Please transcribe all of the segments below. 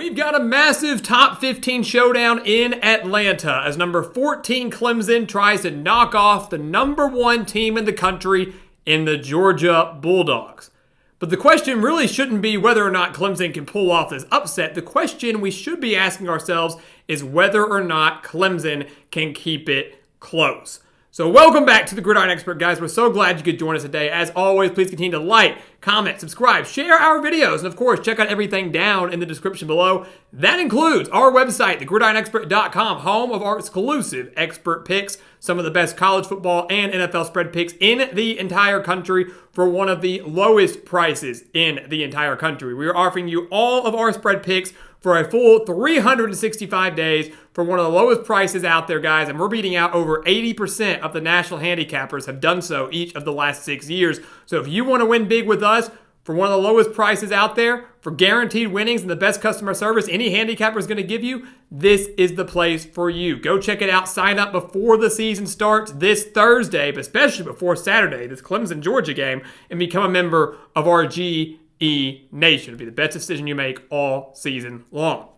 We've got a massive top 15 showdown in Atlanta as number 14 Clemson tries to knock off the number 1 team in the country in the Georgia Bulldogs. But the question really shouldn't be whether or not Clemson can pull off this upset. The question we should be asking ourselves is whether or not Clemson can keep it close. So welcome back to the Gridiron Expert, guys. We're so glad you could join us today. As always, please continue to like, comment, subscribe, share our videos, and of course, check out everything down in the description below. That includes our website, thegridironexpert.com, home of our exclusive expert picks, some of the best college football and NFL spread picks in the entire country for one of the lowest prices in the entire country. We are offering you all of our spread picks for a full 365 days for one of the lowest prices out there, guys. And we're beating out over 80% of the national handicappers have done so each of the last 6 years. So if you want to win big with us for one of the lowest prices out there, for guaranteed winnings and the best customer service any handicapper is going to give you, this is the place for you. Go check it out. Sign up before the season starts this Thursday, but especially before Saturday, this Clemson-Georgia game, and become a member of our GE Nation. It'll be the best decision you make all season long.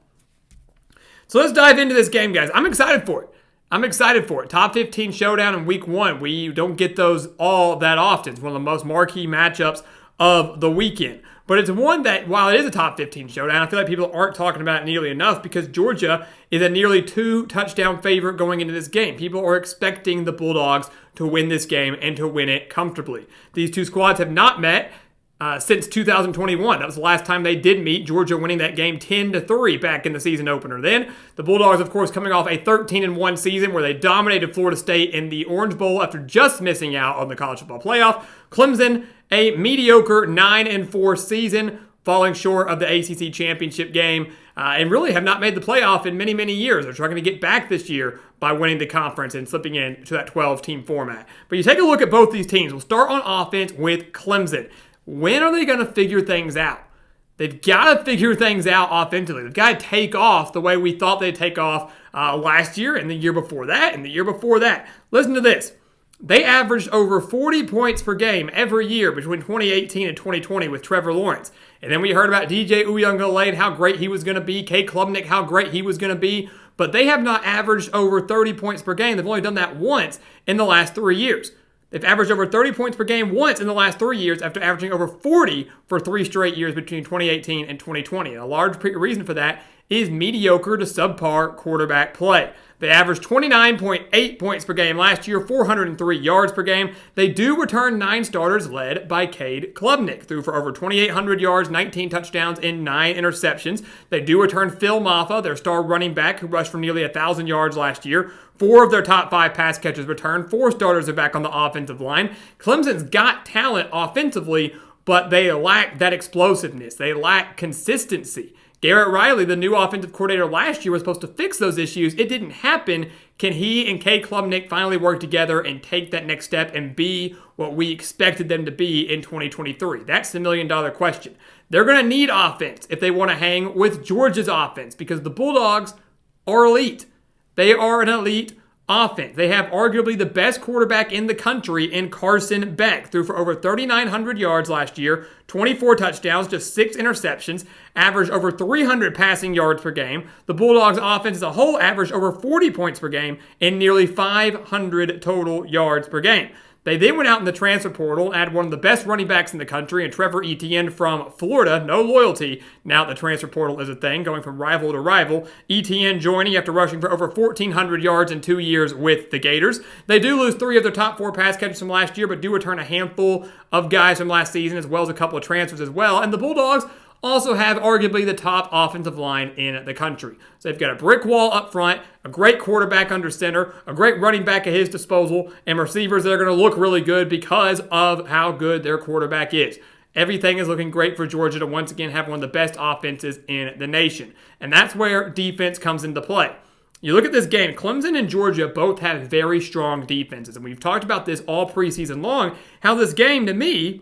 So let's dive into this game, guys. I'm excited for it. Top 15 showdown in week 1. We don't get those all that often. It's one of the most marquee matchups of the weekend. But it's one that, while it is a top 15 showdown, I feel like people aren't talking about it nearly enough because Georgia is a nearly 2-touchdown favorite going into this game. People are expecting the Bulldogs to win this game and to win it comfortably. These two squads have not met since 2021. That was the last time they did meet, Georgia winning that game 10-3 back in the season opener. Then the Bulldogs, of course, coming off a 13-1 season where they dominated Florida State in the Orange Bowl after just missing out on the college football playoff. Clemson, a mediocre 9-4 season, falling short of the ACC championship game, and really have not made the playoff in many, many years. They're trying to get back this year by winning the conference and slipping into that 12-team format. But you take a look at both these teams. We'll start on offense with Clemson. When are they going to figure things out? They've got to figure things out offensively. They've got to take off the way we thought they'd take off last year and the year before that and the year before that. Listen to this. They averaged over 40 points per game every year between 2018 and 2020 with Trevor Lawrence. And then we heard about DJ Uiagalelei and how great he was going to be, Cade Klubnik, how great he was going to be. But they have not averaged over 30 points per game. They've only done that once in the last 3 years. They've averaged over 30 points per game once in the last 3 years after averaging over 40 for 3 straight years between 2018 and 2020. And a large reason for that is mediocre to subpar quarterback play. They averaged 29.8 points per game last year, 403 yards per game. They do return 9 starters led by Cade Klubnik, threw for over 2,800 yards, 19 touchdowns, and 9 interceptions. They do return Phil Maffa, their star running back, who rushed for nearly 1,000 yards last year. 4 of their top 5 pass catches returned. 4 starters are back on the offensive line. Clemson's got talent offensively, but they lack that explosiveness. They lack consistency. Garrett Riley, the new offensive coordinator last year, was supposed to fix those issues. It didn't happen. Can he and Cade Klubnik finally work together and take that next step and be what we expected them to be in 2023? That's the million-dollar question. They're going to need offense if they want to hang with Georgia's offense because the Bulldogs are elite. They are an elite offense. They have arguably the best quarterback in the country in Carson Beck. Threw for over 3,900 yards last year, 24 touchdowns, just 6 interceptions, averaged over 300 passing yards per game. The Bulldogs offense as a whole averaged over 40 points per game and nearly 500 total yards per game. They then went out in the transfer portal and added one of the best running backs in the country, and Trevor Etienne from Florida. No loyalty now that the transfer portal is a thing, going from rival to rival. Etienne joining after rushing for over 1,400 yards in 2 years with the Gators. They do lose 3 of their top 4 pass catchers from last year, but do return a handful of guys from last season, as well as a couple of transfers as well. And the Bulldogs also have arguably the top offensive line in the country. So they've got a brick wall up front, a great quarterback under center, a great running back at his disposal, and receivers that are going to look really good because of how good their quarterback is. Everything is looking great for Georgia to once again have one of the best offenses in the nation. And that's where defense comes into play. You look at this game, Clemson and Georgia both have very strong defenses. And we've talked about this all preseason long, how this game, to me,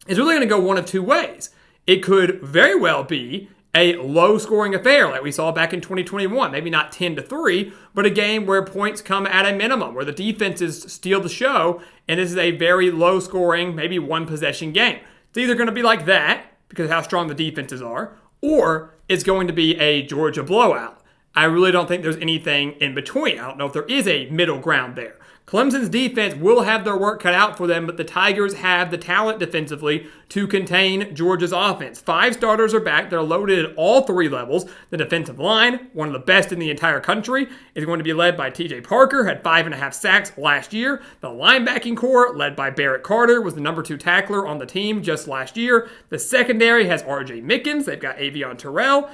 is really going to go one of 2 ways. It could very well be a low-scoring affair like we saw back in 2021. Maybe not 10-3, but a game where points come at a minimum, where the defenses steal the show, and this is a very low-scoring, maybe one-possession game. It's either going to be like that, because of how strong the defenses are, or it's going to be a Georgia blowout. I really don't think there's anything in between. I don't know if there is a middle ground there. Clemson's defense will have their work cut out for them, but the Tigers have the talent defensively to contain Georgia's offense. 5 starters are back. They're loaded at all 3 levels. The defensive line, one of the best in the entire country, is going to be led by TJ Parker, had 5.5 sacks last year. The linebacking core, led by Barrett Carter, was the number 2 tackler on the team just last year. The secondary has RJ Mickens. They've got Avion Terrell.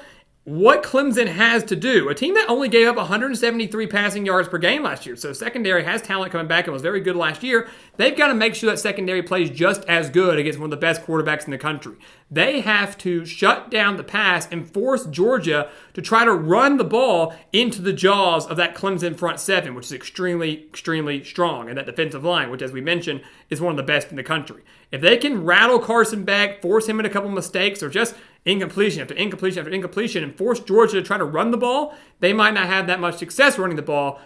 What Clemson has to do, a team that only gave up 173 passing yards per game last year, so secondary has talent coming back and was very good last year. They've got to make sure that secondary plays just as good against one of the best quarterbacks in the country. They have to shut down the pass and force Georgia to try to run the ball into the jaws of that Clemson front 7, which is extremely, extremely strong, and that defensive line, which, as we mentioned, is one of the best in the country. If they can rattle Carson back, force him into a couple mistakes, or just incompletion after incompletion after incompletion, and force Georgia to try to run the ball, they might not have that much success running the ball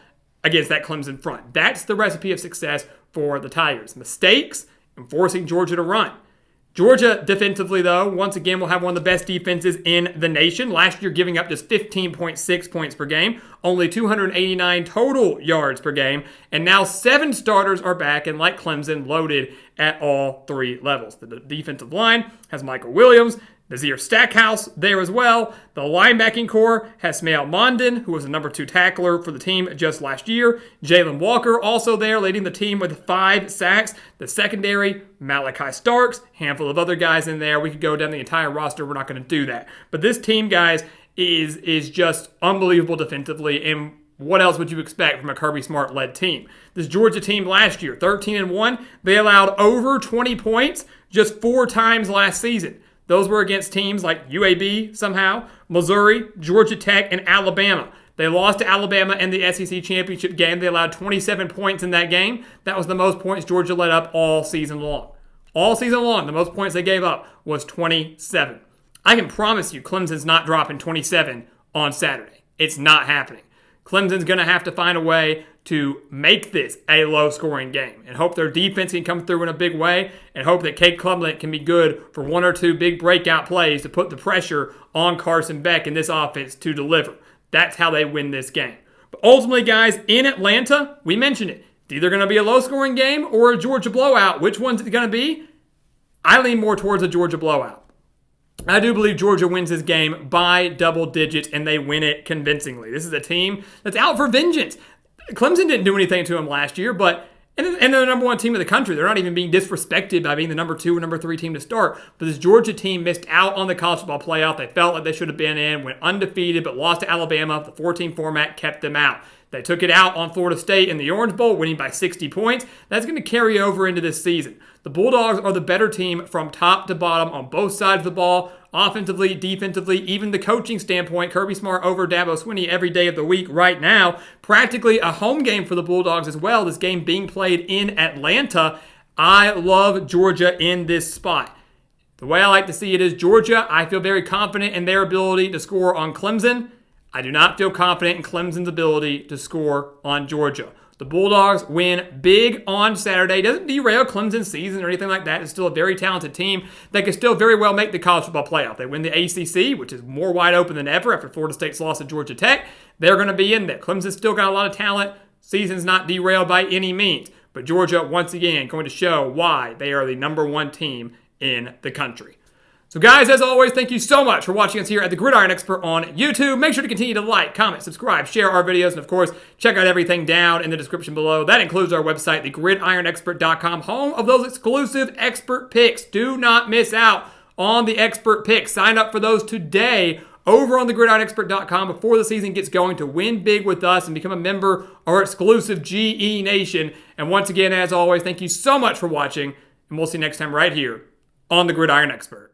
against that Clemson front. That's the recipe of success for the Tigers. Mistakes and forcing Georgia to run. Georgia defensively, though, once again will have one of the best defenses in the nation. Last year giving up just 15.6 points per game, only 289 total yards per game, and now 7 starters are back and, like Clemson, loaded at all 3 levels. The defensive line has Michael Williams, Nazir Stackhouse there as well. The linebacking core has Smael Mondon, who was the number 2 tackler for the team just last year. Jalen Walker also there, leading the team with 5 sacks. The secondary, Malachi Starks, handful of other guys in there. We could go down the entire roster. We're not going to do that. But this team, guys, is just unbelievable defensively. And what else would you expect from a Kirby Smart-led team? This Georgia team last year, 13-1, they allowed over 20 points just 4 times last season. Those were against teams like UAB somehow, Missouri, Georgia Tech, and Alabama. They lost to Alabama in the SEC championship game. They allowed 27 points in that game. That was the most points Georgia let up all season long. All season long, the most points they gave up was 27. I can promise you Clemson's not dropping 27 on Saturday. It's not happening. Clemson's going to have to find a way to make this a low-scoring game and hope their defense can come through in a big way and hope that Cade Klubnik can be good for 1 or 2 big breakout plays to put the pressure on Carson Beck in this offense to deliver. That's how they win this game. But ultimately, guys, in Atlanta, we mentioned it. It's either going to be a low-scoring game or a Georgia blowout. Which one's it going to be? I lean more towards a Georgia blowout. I do believe Georgia wins this game by double digits, and they win it convincingly. This is a team that's out for vengeance. Clemson didn't do anything to them last year, and they're the number 1 team in the country. They're not even being disrespected by being the number 2 or number 3 team to start. But this Georgia team missed out on the college football playoff. They felt like they should have been in, went undefeated, but lost to Alabama. The 4-team format kept them out. They took it out on Florida State in the Orange Bowl, winning by 60 points. That's going to carry over into this season. The Bulldogs are the better team from top to bottom on both sides of the ball, offensively, defensively, even the coaching standpoint. Kirby Smart over Dabo Swinney every day of the week right now. Practically a home game for the Bulldogs as well, this game being played in Atlanta. I love Georgia in this spot. The way I like to see it is Georgia, I feel very confident in their ability to score on Clemson. I do not feel confident in Clemson's ability to score on Georgia. The Bulldogs win big on Saturday. Doesn't derail Clemson's season or anything like that. It's still a very talented team that can still very well make the college football playoff. They win the ACC, which is more wide open than ever after Florida State's loss to Georgia Tech. They're going to be in there. Clemson's still got a lot of talent. Season's not derailed by any means. But Georgia, once again, going to show why they are the number 1 team in the country. So guys, as always, thank you so much for watching us here at the Gridiron Expert on YouTube. Make sure to continue to like, comment, subscribe, share our videos, and of course, check out everything down in the description below. That includes our website, thegridironexpert.com, home of those exclusive expert picks. Do not miss out on the expert picks. Sign up for those today over on thegridironexpert.com before the season gets going to win big with us and become a member of our exclusive GE Nation. And once again, as always, thank you so much for watching, and we'll see you next time right here on the Gridiron Expert.